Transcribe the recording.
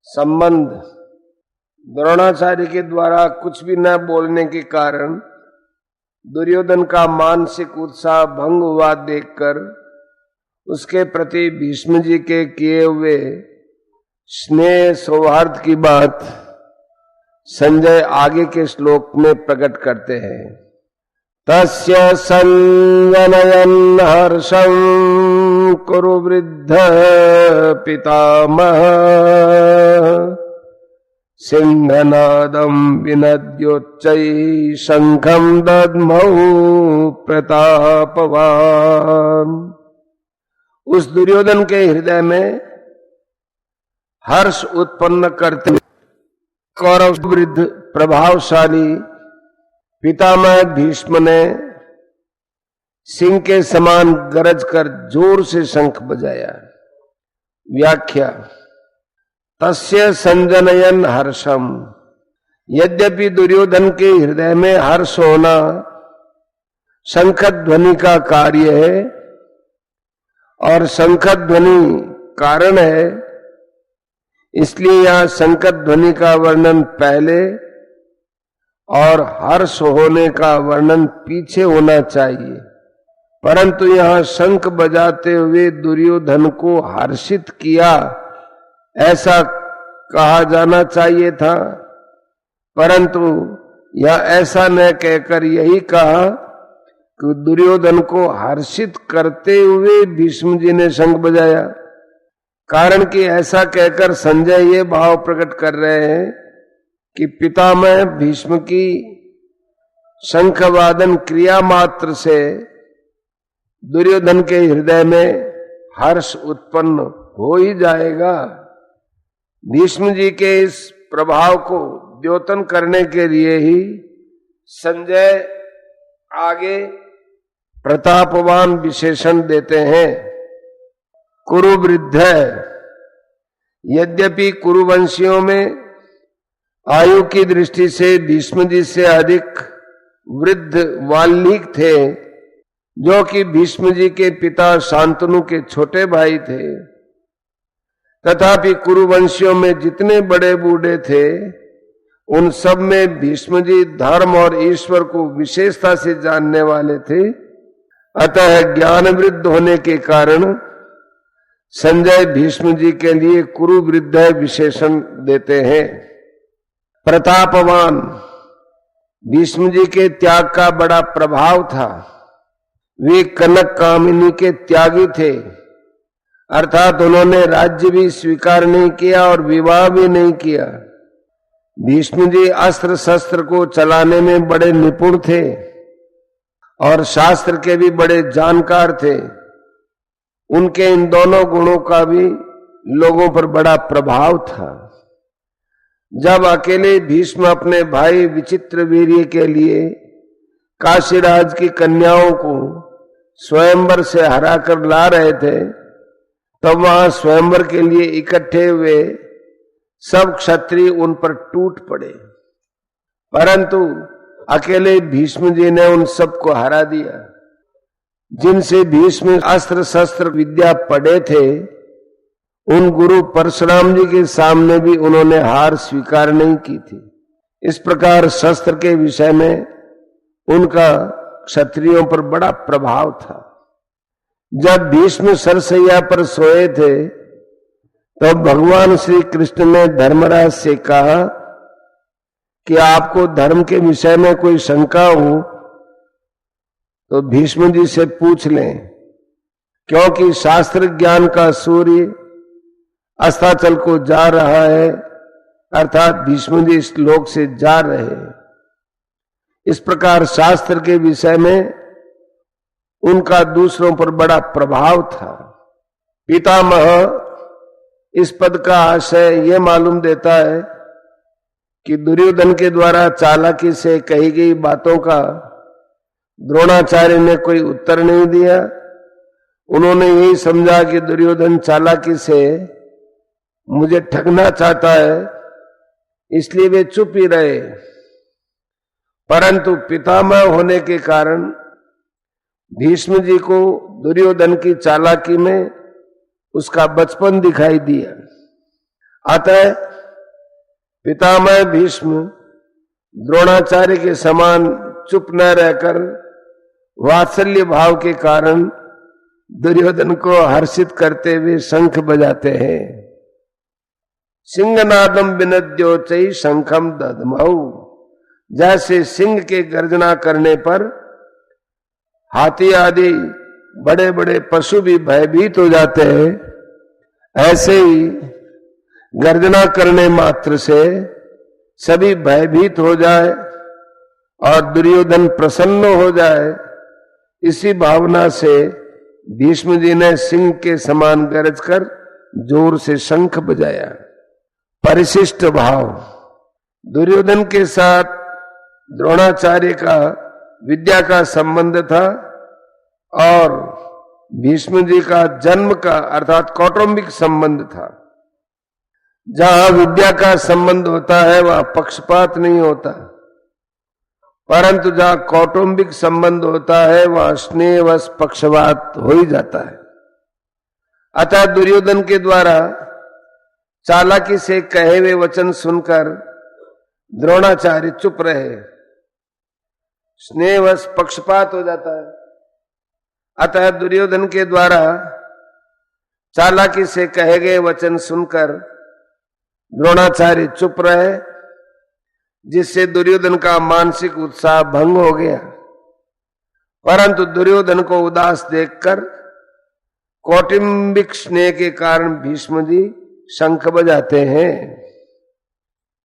संबंध द्रोणाचार्य के द्वारा कुछ भी न बोलने के कारण दुर्योधन का मानसिक उत्साह भंग हुआ देखकर उसके प्रति भीष्म जी के किए हुए स्नेह सौहार्द की बात संजय आगे के श्लोक में प्रकट करते हैं। तस्य संजनयन् हर्षं कुरु वृद्ध पितामह सिंहनादं विनद्योच्चैः शंखं दद्मौ प्रतापवान्। उस दुर्योधन के हृदय में हर्ष उत्पन्न करते कौरव वृद्ध प्रभावशाली पितामह भीष्म ने सिंह के समान गरज कर जोर से शंख बजाया। व्याख्या तस्य संजनयन हर्षम। यद्यपि दुर्योधन के हृदय में हर्ष होना शंख ध्वनि का कार्य है और शंख ध्वनि कारण है, इसलिए यहां शंख ध्वनि का वर्णन पहले और हर्ष होने का वर्णन पीछे होना चाहिए, परंतु यहां शंख बजाते हुए दुर्योधन को हर्षित किया ऐसा कहा जाना चाहिए था, परंतु यह ऐसा न कहकर यही कहा कि दुर्योधन को हर्षित करते हुए भीष्म जी ने शंख बजाया। कारण कि ऐसा कहकर संजय ये भाव प्रकट कर रहे हैं कि पितामह भीष्म की शंखवादन क्रिया मात्र से दुर्योधन के हृदय में हर्ष उत्पन्न हो ही जाएगा। भीष्म जी के इस प्रभाव को द्योतन करने के लिए ही संजय आगे प्रतापवान विशेषण देते हैं। कुरु वृद्ध। यद्यपि कुरुवंशियों में आयु की दृष्टि से भीष्म जी से अधिक वृद्ध वाल्मीकि थे, जो कि भीष्म जी के पिता शांतनु के छोटे भाई थे, तथापि कुरुवंशियों में जितने बड़े बूढ़े थे उन सब में भीष्म जी धर्म और ईश्वर को विशेषता से जानने वाले थे। अतः ज्ञान वृद्ध होने के कारण संजय भीष्म जी के लिए कुरु वृद्ध विशेषण देते हैं। प्रतापवान। भीष्म जी के त्याग का बड़ा प्रभाव था। वे कनक कामिनी के त्यागी थे, अर्थात उन्होंने राज्य भी स्वीकार नहीं किया और विवाह भी नहीं किया। भीष्म जी अस्त्र शस्त्र को चलाने में बड़े निपुण थे और शास्त्र के भी बड़े जानकार थे। उनके इन दोनों गुणों का भी लोगों पर बड़ा प्रभाव था। जब अकेले भीष्म अपने भाई विचित्रवीर्य के लिए काशीराज की कन्याओं को स्वयंवर से हरा कर ला रहे थे, तब वहां स्वयंवर के लिए इकट्ठे हुए सब क्षत्रिय उन पर टूट पड़े, परंतु अकेले भीष्म जी ने उन सबको हरा दिया। जिनसे भीष्म अस्त्र शस्त्र विद्या पढ़े थे, उन गुरु परशुराम जी के सामने भी उन्होंने हार स्वीकार नहीं की थी। इस प्रकार शस्त्र के विषय में उनका क्षत्रियों पर बड़ा प्रभाव था। जब भीष्म सरसैया पर सोए थे, तब भगवान श्री कृष्ण ने धर्मराज से कहा कि आपको धर्म के विषय में कोई शंका हो तो भीष्म जी से पूछ लें, क्योंकि शास्त्र ज्ञान का सूर्य अस्ताचल को जा रहा है, अर्थात भीष्म जी इस लोक से जा रहे हैं। इस प्रकार शास्त्र के विषय में उनका दूसरों पर बड़ा प्रभाव था। पितामह इस पद का आशय यह मालूम देता है कि दुर्योधन के द्वारा चालाकी से कही गई बातों का द्रोणाचार्य ने कोई उत्तर नहीं दिया। उन्होंने यही समझा कि दुर्योधन चालाकी से मुझे ठगना चाहता है, इसलिए वे चुप ही रहे। परंतु पितामह होने के कारण भीष्म जी को दुर्योधन की चालाकी में उसका बचपन दिखाई दिया। अतः पितामह भीष्म द्रोणाचार्य के समान चुप न रहकर वात्सल्य भाव के कारण दुर्योधन को हर्षित करते हुए शंख बजाते हैं। सिंहनादम विनद्योचै शंखम दधमऊ, जैसे सिंह के गर्जना करने पर हाथी आदि बड़े बड़े पशु भी भयभीत हो जाते हैं, ऐसे ही गर्जना करने मात्र से सभी भयभीत हो जाए और दुर्योधन प्रसन्न हो जाए, इसी भावना से भीष्म जी ने सिंह के समान गरज कर जोर से शंख बजाया। परिशिष्ट भाव। दुर्योधन के साथ द्रोणाचार्य का विद्या का संबंध था और भीष्म जी का जन्म का अर्थात कौटुंबिक संबंध था। जहां विद्या का संबंध होता है वहां पक्षपात नहीं होता, परंतु जहां कौटुंबिक संबंध होता है वहां स्नेहवश पक्षपात हो ही जाता है। अतः दुर्योधन के द्वारा चालाकी से कहे हुए वचन सुनकर द्रोणाचार्य चुप रहे, स्नेहवश पक्षपात हो जाता है। अतः दुर्योधन के द्वारा चालाकी से कहे गए वचन सुनकर द्रोणाचार्य चुप रहे, जिससे दुर्योधन का मानसिक उत्साह भंग हो गया। परंतु दुर्योधन को उदास देखकर कौटुंबिक स्नेह के कारण भीष्म जी शंख बजाते हैं।